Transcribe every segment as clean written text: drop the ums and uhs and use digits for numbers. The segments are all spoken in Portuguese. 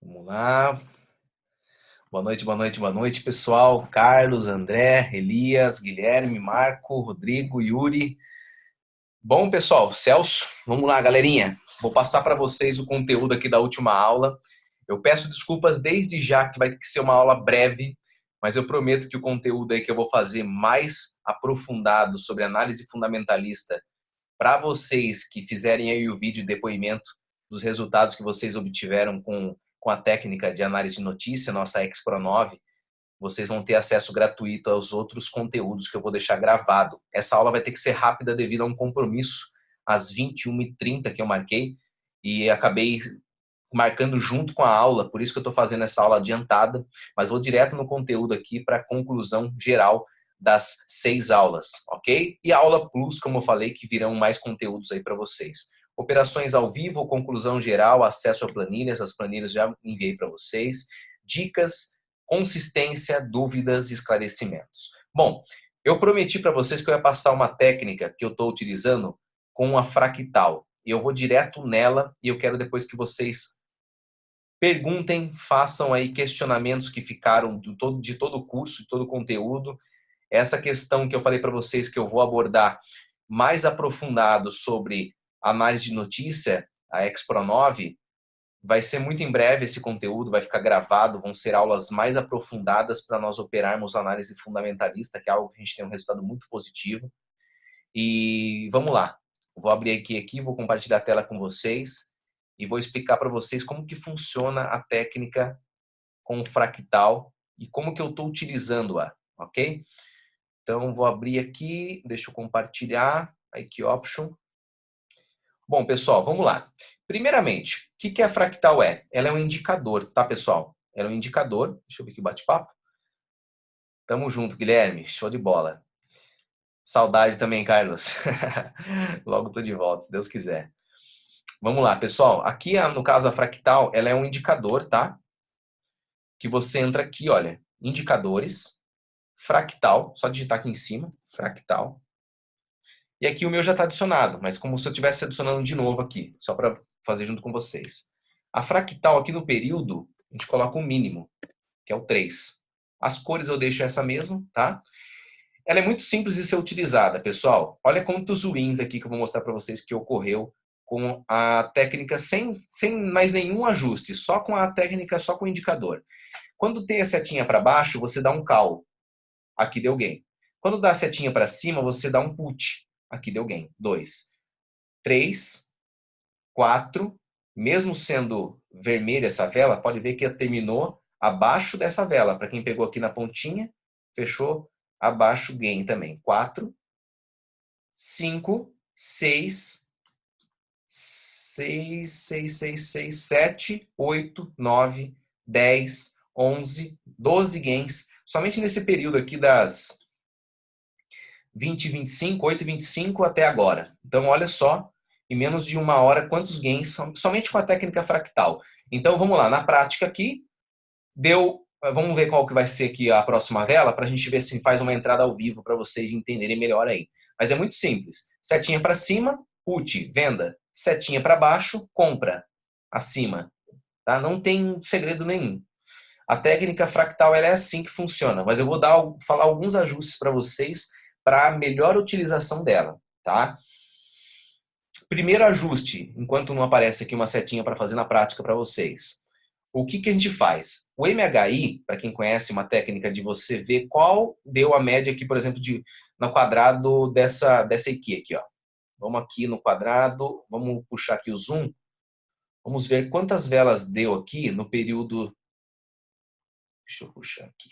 Vamos lá. Boa noite, boa noite, boa noite, pessoal. Carlos, André, Elias, Guilherme, Marco, Rodrigo, Yuri. Bom, pessoal, Celso, vamos lá, galerinha. Vou passar para vocês o conteúdo aqui da última aula. Eu peço desculpas desde já, que vai ter que ser uma aula breve, mas eu prometo que o conteúdo aí que eu vou fazer mais aprofundado sobre análise fundamentalista para vocês que fizerem aí o vídeo de depoimento dos resultados que vocês obtiveram com a técnica de análise de notícia, nossa Expro 9, vocês vão ter acesso gratuito aos outros conteúdos que eu vou deixar gravado. Essa aula vai ter que ser rápida devido a um compromisso às 21h30 que eu marquei e acabei marcando junto com a aula, por isso que eu estou fazendo essa aula adiantada, mas vou direto no conteúdo aqui para a conclusão geral das 6 aulas, ok? E a aula plus, como eu falei, que virão mais conteúdos aí para vocês. Operações ao vivo, conclusão geral, acesso a planilhas, as planilhas já enviei para vocês. Dicas, consistência, dúvidas e esclarecimentos. Bom, eu prometi para vocês que eu ia passar uma técnica que eu estou utilizando com a fractal. E eu vou direto nela e eu quero depois que vocês perguntem, façam aí questionamentos que ficaram de todo o curso, de todo o conteúdo. Essa questão que eu falei para vocês que eu vou abordar mais aprofundado sobre análise de notícia, a Expro 9, vai ser muito em breve esse conteúdo, vai ficar gravado, vão ser aulas mais aprofundadas para nós operarmos análise fundamentalista, que é algo que a gente tem um resultado muito positivo. E vamos lá. Vou abrir aqui, vou compartilhar a tela com vocês e vou explicar para vocês como que funciona a técnica com o fractal e como que eu estou utilizando-a, ok? Então, vou abrir aqui, deixa eu compartilhar, aqui option. Bom, pessoal, vamos lá. Primeiramente, o que a fractal é? Ela é um indicador, tá, pessoal? Ela é um indicador. Deixa eu ver aqui o bate-papo. Tamo junto, Guilherme. Show de bola. Saudade também, Carlos. Logo tô de volta, se Deus quiser. Vamos lá, pessoal. Aqui, no caso, a fractal, ela é um indicador, tá? Que você entra aqui, olha, indicadores, fractal, só digitar aqui em cima, fractal. E aqui o meu já está adicionado, mas como se eu estivesse adicionando de novo aqui, só para fazer junto com vocês. A fractal aqui no período, a gente coloca o mínimo, que é o 3. As cores eu deixo essa mesmo, tá? Ela é muito simples de ser utilizada, pessoal. Olha quantos wins aqui que eu vou mostrar para vocês que ocorreu com a técnica sem mais nenhum ajuste, só com a técnica, só com o indicador. Quando tem a setinha para baixo, você dá um call. Aqui deu gain. Quando dá a setinha para cima, você dá um put. Aqui deu gain. 2. 3, 4. Mesmo sendo vermelha essa vela, pode ver que terminou abaixo dessa vela. Para quem pegou aqui na pontinha, fechou abaixo gain também. 4, 5, 6, 7, 8, 9, 10, 11, 12 gains. Somente nesse período aqui das 20 e 25, 8 e 25 até agora. Então, olha só, em menos de uma hora, quantos gains, somente com a técnica fractal. Então, vamos lá, na prática aqui, vamos ver qual que vai ser aqui a próxima vela, para a gente ver se faz uma entrada ao vivo, para vocês entenderem melhor aí. Mas é muito simples. Setinha para cima, put, venda. Setinha para baixo, compra, acima. Tá? Não tem segredo nenhum. A técnica fractal ela é assim que funciona, mas eu vou falar alguns ajustes para vocês para a melhor utilização dela, tá? Primeiro ajuste, enquanto não aparece aqui uma setinha para fazer na prática para vocês. O que a gente faz? O MHI, para quem conhece uma técnica de você ver qual deu a média aqui, por exemplo, no quadrado dessa EQ aqui, ó. Vamos aqui no quadrado, vamos puxar aqui o zoom. Vamos ver quantas velas deu aqui no período. Deixa eu puxar aqui.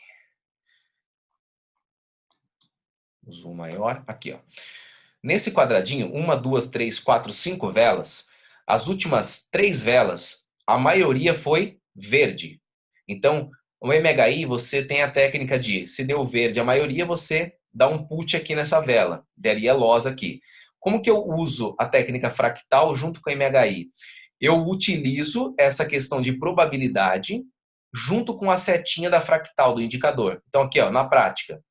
O zoom maior, aqui, ó. Nesse quadradinho, 1, 2, 3, 4, 5 velas, as últimas 3 velas, a maioria foi verde. Então, o MHI, você tem a técnica de, se deu verde a maioria, você dá um put aqui nessa vela, daria loss aqui. Como que eu uso a técnica fractal junto com o MHI? Eu utilizo essa questão de probabilidade junto com a setinha da fractal do indicador. Então, aqui, ó, na prática,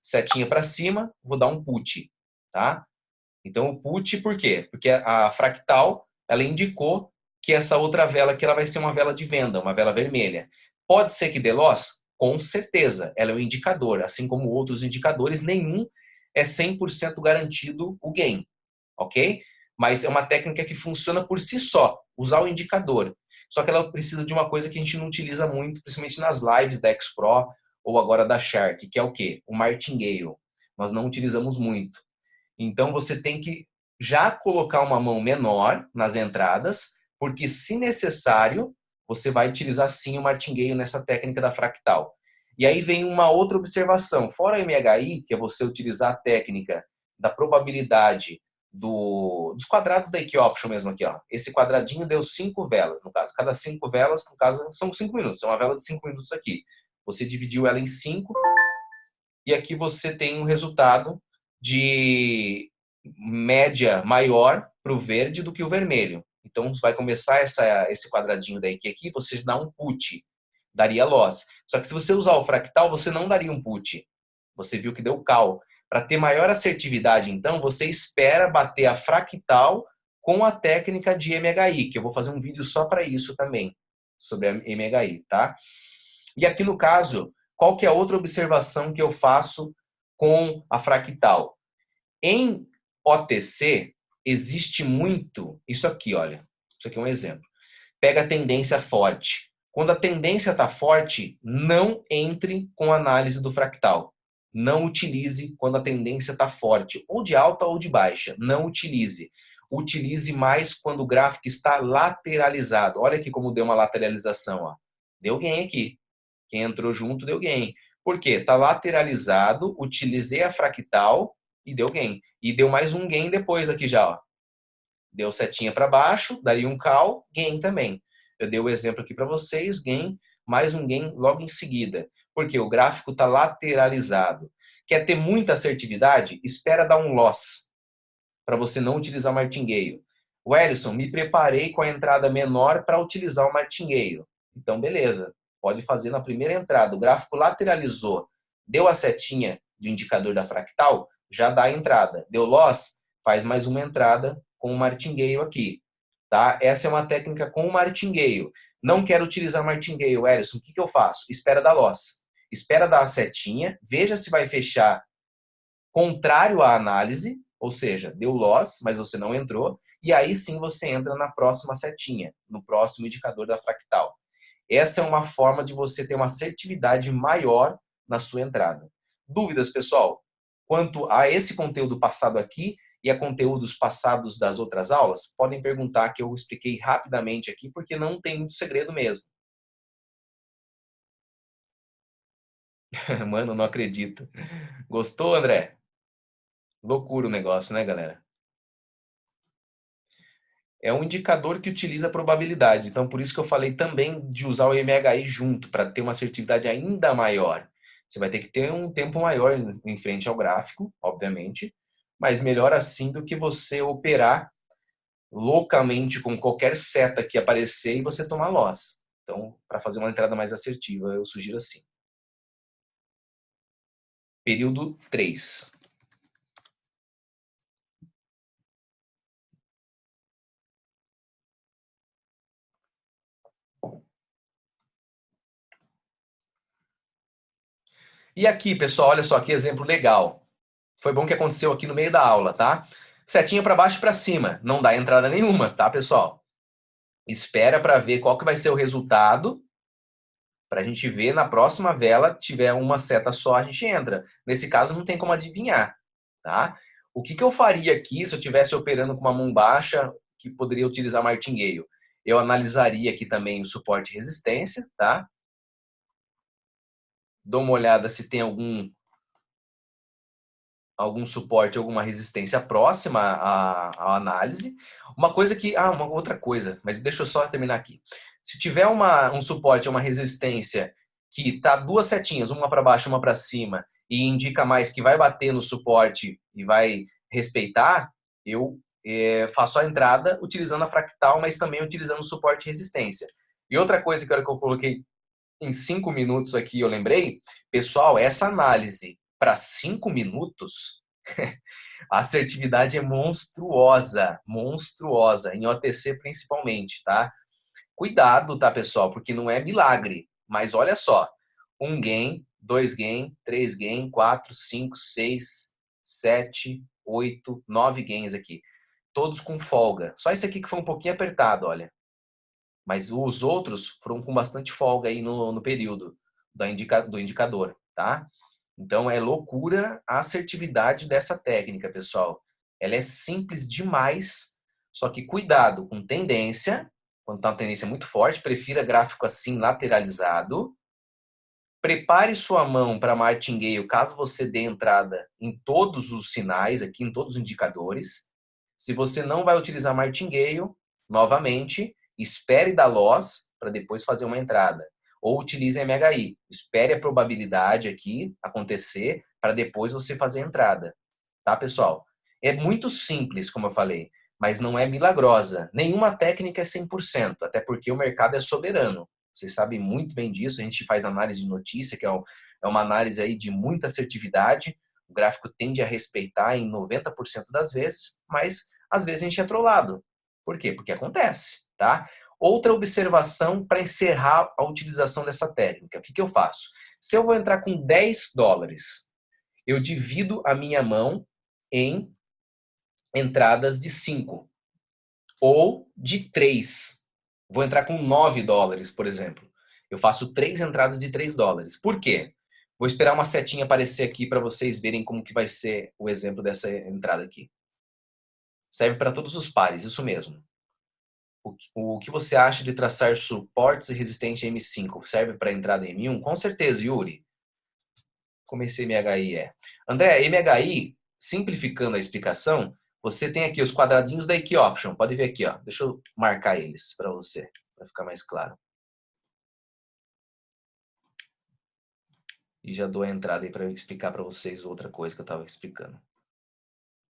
setinha para cima, vou dar um put, tá? Então, o put, por quê? Porque a fractal, ela indicou que essa outra vela aqui ela vai ser uma vela de venda, uma vela vermelha. Pode ser que dê loss? Com certeza, ela é um indicador, assim como outros indicadores, nenhum é 100% garantido o gain, ok? Mas é uma técnica que funciona por si só, usar o indicador. Só que ela precisa de uma coisa que a gente não utiliza muito, principalmente nas lives da X-Pro ou agora da Shark, que é o quê? O martingale. Nós não utilizamos muito. Então você tem que já colocar uma mão menor nas entradas, porque se necessário, você vai utilizar sim o martingale nessa técnica da fractal. E aí vem uma outra observação. Fora a MHI, que é você utilizar a técnica da probabilidade dos quadrados da Equioption mesmo aqui, ó. Esse quadradinho deu 5 velas, no caso. Cada 5 velas, no caso, são 5 minutos. É uma vela de 5 minutos aqui. Você dividiu ela em 5 e aqui você tem um resultado de média maior para o verde do que o vermelho. Então, vai começar esse quadradinho daí que aqui você dá um put, daria loss. Só que se você usar o fractal, você não daria um put. Você viu que deu call. Para ter maior assertividade, então, você espera bater a fractal com a técnica de MHI, que eu vou fazer um vídeo só para isso também, sobre a MHI, tá? E aqui no caso, qual que é a outra observação que eu faço com a fractal? Em OTC, existe muito, isso aqui, olha, isso aqui é um exemplo. Pega a tendência forte. Quando a tendência está forte, não entre com a análise do fractal. Não utilize quando a tendência está forte, ou de alta ou de baixa. Não utilize. Utilize mais quando o gráfico está lateralizado. Olha aqui como deu uma lateralização. Ó. Deu gain aqui. Quem entrou junto deu gain. Por quê? Está lateralizado, utilizei a fractal e deu gain. E deu mais um gain depois aqui já. Ó. Deu setinha para baixo, daria um call, gain também. Eu dei o exemplo aqui para vocês, gain, mais um gain logo em seguida. Porque o gráfico está lateralizado. Quer ter muita assertividade? Espera dar um loss, para você não utilizar o martingale. Wellison, me preparei com a entrada menor para utilizar o martingale. Então, beleza. Pode fazer na primeira entrada. O gráfico lateralizou, deu a setinha do indicador da fractal, já dá a entrada. Deu loss, faz mais uma entrada com o martingale aqui. Tá? Essa é uma técnica com o martingale. Não quero utilizar martingale, Wellison. O que eu faço? Espera dar loss. Espera dar a setinha, veja se vai fechar contrário à análise, ou seja, deu loss, mas você não entrou, e aí sim você entra na próxima setinha, no próximo indicador da fractal. Essa é uma forma de você ter uma assertividade maior na sua entrada. Dúvidas, pessoal? Quanto a esse conteúdo passado aqui e a conteúdos passados das outras aulas, podem perguntar que eu expliquei rapidamente aqui, porque não tem muito segredo mesmo. Mano, não acredito. Gostou, André? Loucura o negócio, né, galera? É um indicador que utiliza a probabilidade. Então, por isso que eu falei também de usar o MHI junto, para ter uma assertividade ainda maior. Você vai ter que ter um tempo maior em frente ao gráfico, obviamente, mas melhor assim do que você operar loucamente com qualquer seta que aparecer e você tomar loss. Então, para fazer uma entrada mais assertiva, eu sugiro assim. Período 3. E aqui, pessoal, olha só que exemplo legal. Foi bom que aconteceu aqui no meio da aula, tá? Setinha para baixo e para cima, não dá entrada nenhuma, tá, pessoal? Espera para ver qual que vai ser o resultado, para a gente ver na próxima vela, tiver uma seta só, a gente entra. Nesse caso, não tem como adivinhar, tá? O que eu faria aqui, se eu estivesse operando com uma mão baixa, que poderia utilizar martingale? Eu analisaria aqui também o suporte e resistência, tá? Dou uma olhada se tem algum suporte, alguma resistência próxima à análise. Uma coisa que... uma outra coisa, mas deixa eu só terminar aqui. Se tiver um suporte, uma resistência que tá duas setinhas, uma para baixo, uma para cima, e indica mais que vai bater no suporte e vai respeitar, eu faço a entrada utilizando a fractal, mas também utilizando o suporte e resistência. E outra coisa que eu coloquei em 5 minutos aqui, eu lembrei, pessoal, essa análise para 5 minutos A assertividade é monstruosa, monstruosa, em OTC principalmente, tá? Cuidado, tá, pessoal, porque não é milagre. Mas olha só, um gain, dois gain, três gain, quatro, cinco, seis, sete, oito, nove gains aqui. Todos com folga. Só esse aqui que foi um pouquinho apertado, olha. Mas os outros foram com bastante folga aí no período do indicador, tá? Então é loucura a assertividade dessa técnica, pessoal. Ela é simples demais, só que cuidado com tendência. Quando está uma tendência muito forte, prefira gráfico assim lateralizado. Prepare sua mão para martingale caso você dê entrada em todos os sinais, aqui em todos os indicadores. Se você não vai utilizar martingale, novamente, espere dar loss para depois fazer uma entrada. Ou utilize MHI. Espere a probabilidade aqui acontecer para depois você fazer a entrada. Tá, pessoal? É muito simples, como eu falei, mas não é milagrosa. Nenhuma técnica é 100%, até porque o mercado é soberano. Vocês sabem muito bem disso. A gente faz análise de notícia, que é uma análise aí de muita assertividade. O gráfico tende a respeitar em 90% das vezes, mas às vezes a gente é trollado. Por quê? Porque acontece, tá? Outra observação para encerrar a utilização dessa técnica. O que eu faço? Se eu vou entrar com $10, eu divido a minha mão em entradas de 5 ou de 3. Vou entrar com $9, por exemplo. Eu faço 3 entradas de $3. Por quê? Vou esperar uma setinha aparecer aqui para vocês verem como que vai ser o exemplo dessa entrada aqui. Serve para todos os pares, isso mesmo. O que você acha de traçar suportes e resistente M5? Serve para entrada em M1? Com certeza, Yuri. Como esse MHI é? André, MHI, simplificando a explicação, você tem aqui os quadradinhos da Key Option. Pode ver aqui, ó. Deixa eu marcar eles para você, para ficar mais claro. E já dou a entrada aí para explicar para vocês outra coisa que eu estava explicando.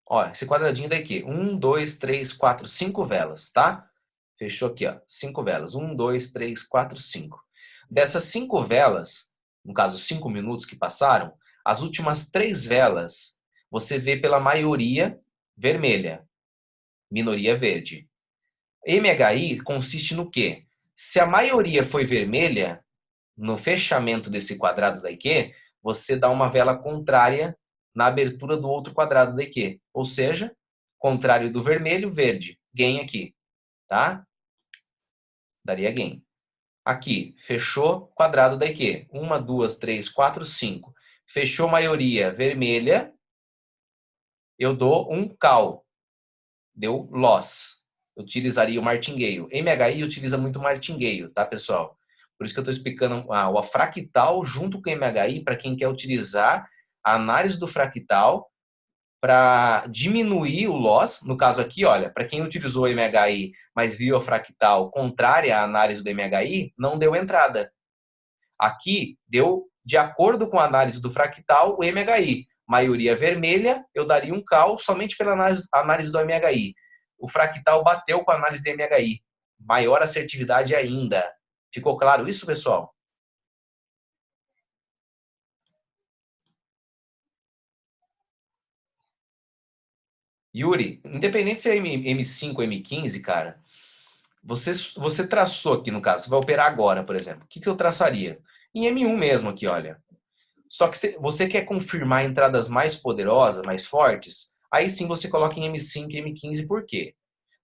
Ó, esse quadradinho daqui. 1, 2, 3, 4, 5 velas, tá? Fechou aqui, ó. 5 velas. 1, 2, 3, 4, 5. Dessas 5 velas, no caso 5 minutos que passaram, as últimas 3 velas você vê pela maioria vermelha, minoria verde. MHI consiste no quê? Se a maioria foi vermelha, no fechamento desse quadrado da IQ, você dá uma vela contrária na abertura do outro quadrado da IQ. Ou seja, contrário do vermelho, verde. Gain aqui, tá? Daria gain. Aqui, fechou quadrado da IQ. 1, 2, 3, 4, 5. Fechou maioria vermelha, eu dou um call. Deu loss. Eu utilizaria o martingale. MHI utiliza muito martingale, tá, pessoal? Por isso que eu estou explicando o fractal junto com o MHI para quem quer utilizar a análise do fractal para diminuir o loss. No caso aqui, olha, para quem utilizou o MHI, mas viu a fractal contrária à análise do MHI, não deu entrada. Aqui deu de acordo com a análise do fractal o MHI. Maioria vermelha, eu daria um call somente pela análise do MHI. O fractal bateu com a análise do MHI. Maior assertividade ainda. Ficou claro isso, pessoal? Yuri, independente se é M5 ou M15, cara, você traçou aqui no caso, você vai operar agora, por exemplo. O que eu traçaria? Em M1 mesmo aqui, olha. Só que você quer confirmar entradas mais poderosas, mais fortes, aí sim você coloca em M5 e M15, por quê?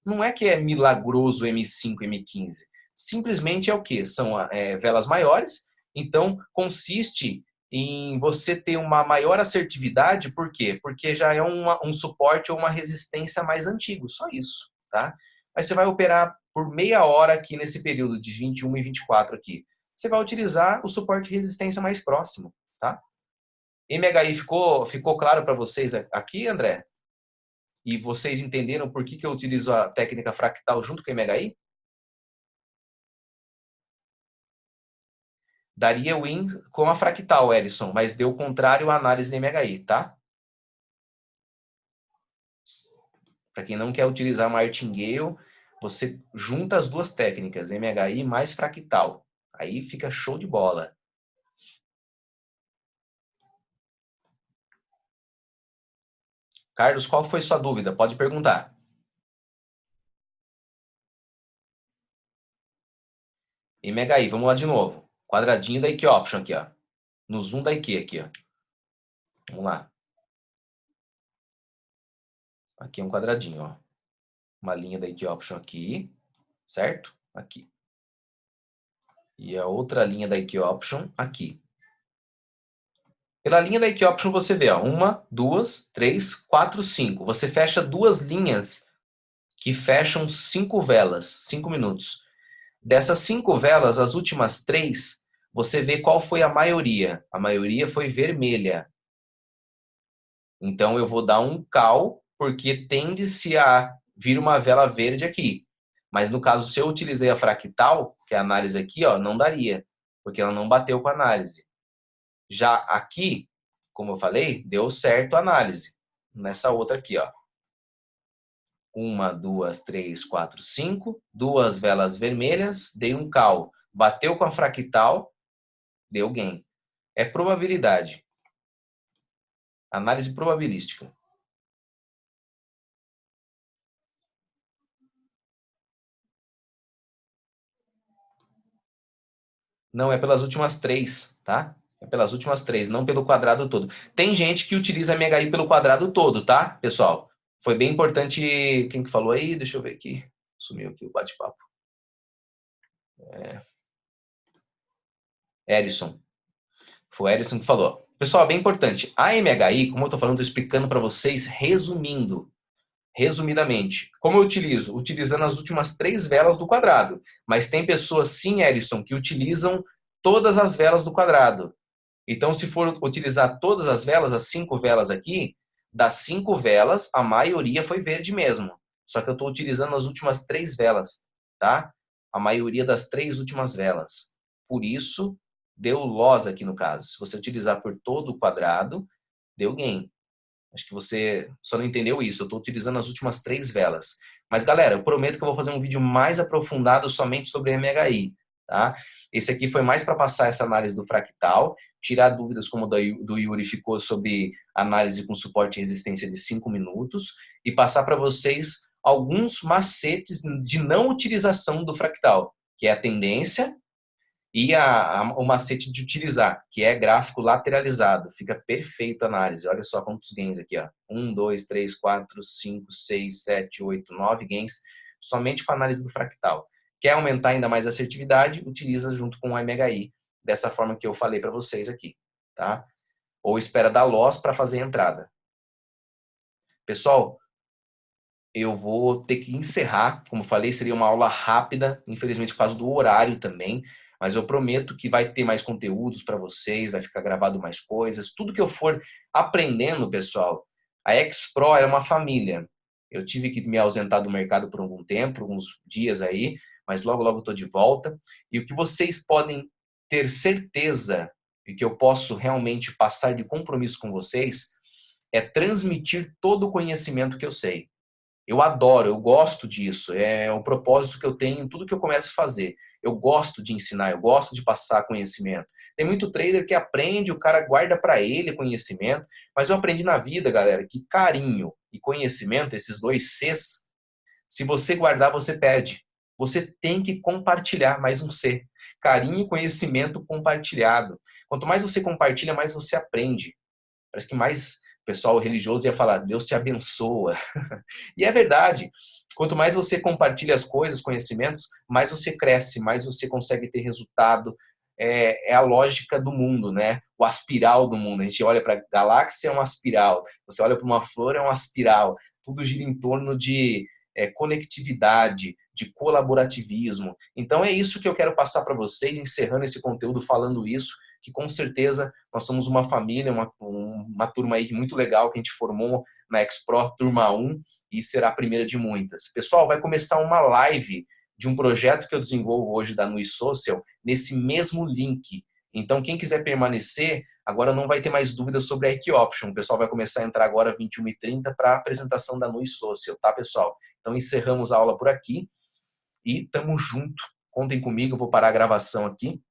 Não é que é milagroso M5 e M15. Simplesmente é o quê? São velas maiores, então consiste em você ter uma maior assertividade, por quê? Porque já é um suporte ou uma resistência mais antigo, só isso, tá? Aí você vai operar por meia hora aqui nesse período de 21 e 24 aqui. Você vai utilizar o suporte de resistência mais próximo, tá? MHI ficou claro para vocês aqui, André? E vocês entenderam por que eu utilizo a técnica fractal junto com o MHI? Daria win com a fractal, Ellison, mas deu o contrário à análise de MHI, tá? Para quem não quer utilizar martingale, você junta as duas técnicas, MHI mais fractal. Aí fica show de bola. Carlos, qual foi sua dúvida? Pode perguntar. MHI, vamos lá de novo. Quadradinho da Equioption aqui, ó. No zoom da IQ aqui, ó. Vamos lá. Aqui é um quadradinho, ó. Uma linha da Equioption aqui, certo? Aqui. E a outra linha da Equioption aqui. Pela linha da Equioption você vê, ó. 1, 2, 3, 4, 5. Você fecha duas linhas que fecham 5 velas, 5 minutos. Dessas 5 velas, as últimas 3, você vê qual foi a maioria. A maioria foi vermelha. Então eu vou dar um cal, porque tende-se a vir uma vela verde aqui. Mas no caso, se eu utilizei a fractal, que é a análise aqui, ó, não daria, porque ela não bateu com a análise. Já aqui, como eu falei, deu certo a análise. Nessa outra aqui, ó. 1, 2, 3, 4, 5. Duas velas vermelhas, dei um cal. Bateu com a fractal, deu gain. É probabilidade. Análise probabilística. Não, é pelas últimas 3, tá? É pelas últimas 3, não pelo quadrado todo. Tem gente que utiliza MHI pelo quadrado todo, tá, pessoal? Foi bem importante. Quem que falou aí? Deixa eu ver aqui. Sumiu aqui o bate-papo. Erison. Foi o Erison que falou. Pessoal, bem importante. A MHI, como eu estou falando, estou explicando para vocês, resumindo. Resumidamente, como eu utilizo? Utilizando as últimas 3 velas do quadrado. Mas tem pessoas, sim, Erison, que utilizam todas as velas do quadrado. Então, se for utilizar todas as velas, as 5 velas aqui, das 5 velas, a maioria foi verde mesmo. Só que eu estou utilizando as últimas 3 velas, tá? A maioria das 3 últimas velas. Por isso, deu loss aqui no caso. Se você utilizar por todo o quadrado, deu gain. Acho que você só não entendeu isso. Eu estou utilizando as últimas 3 velas. Mas, galera, eu prometo que eu vou fazer um vídeo mais aprofundado somente sobre MHI. Tá? Esse aqui foi mais para passar essa análise do fractal, tirar dúvidas como do Yuri ficou sobre análise com suporte e resistência de 5 minutos e passar para vocês alguns macetes de não utilização do fractal, que é a tendência e o macete de utilizar, que é gráfico lateralizado. Fica perfeito a análise. Olha só quantos gains aqui, ó. 1, 2, 3, 4, 5, 6, 7, 8, 9 gains somente com a análise do fractal. Quer aumentar ainda mais a assertividade? Utiliza junto com o MHI, dessa forma que eu falei para vocês aqui, tá? Ou espera dar loss para fazer a entrada. Pessoal, eu vou ter que encerrar. Como falei, seria uma aula rápida, infelizmente por causa do horário também. Mas eu prometo que vai ter mais conteúdos para vocês, vai ficar gravado mais coisas. Tudo que eu for aprendendo, pessoal, a Expro é uma família. Eu tive que me ausentar do mercado por algum tempo, alguns dias aí, mas logo, logo estou de volta. E o que vocês podem ter certeza e que eu posso realmente passar de compromisso com vocês é transmitir todo o conhecimento que eu sei. Eu adoro, eu gosto disso. É o propósito que eu tenho em tudo que eu começo a fazer. Eu gosto de ensinar, eu gosto de passar conhecimento. Tem muito trader que aprende, o cara guarda para ele conhecimento, mas eu aprendi na vida, galera, que carinho e conhecimento, esses dois Cs, se você guardar, você perde. Você tem que compartilhar, mais um C. Carinho e conhecimento compartilhado. Quanto mais você compartilha, mais você aprende. Parece que mais o pessoal religioso ia falar, Deus te abençoa. E é verdade. Quanto mais você compartilha as coisas, conhecimentos, mais você cresce, mais você consegue ter resultado. É a lógica do mundo, né? O aspiral do mundo. A gente olha para a galáxia, é uma aspiral. Você olha para uma flor, é uma aspiral. Tudo gira em torno de conectividade, de colaborativismo. Então é isso que eu quero passar para vocês, encerrando esse conteúdo falando isso, que com certeza nós somos uma família, uma turma aí muito legal que a gente formou na Expro, turma 1, e será a primeira de muitas. Pessoal, vai começar uma live de um projeto que eu desenvolvo hoje da Nui Social, nesse mesmo link. Então, quem quiser permanecer, agora não vai ter mais dúvidas sobre a Equioption. O pessoal vai começar a entrar agora às 21h30 para a apresentação da Nui Social, tá, pessoal? Então, encerramos a aula por aqui e tamo junto. Contem comigo, eu vou parar a gravação aqui.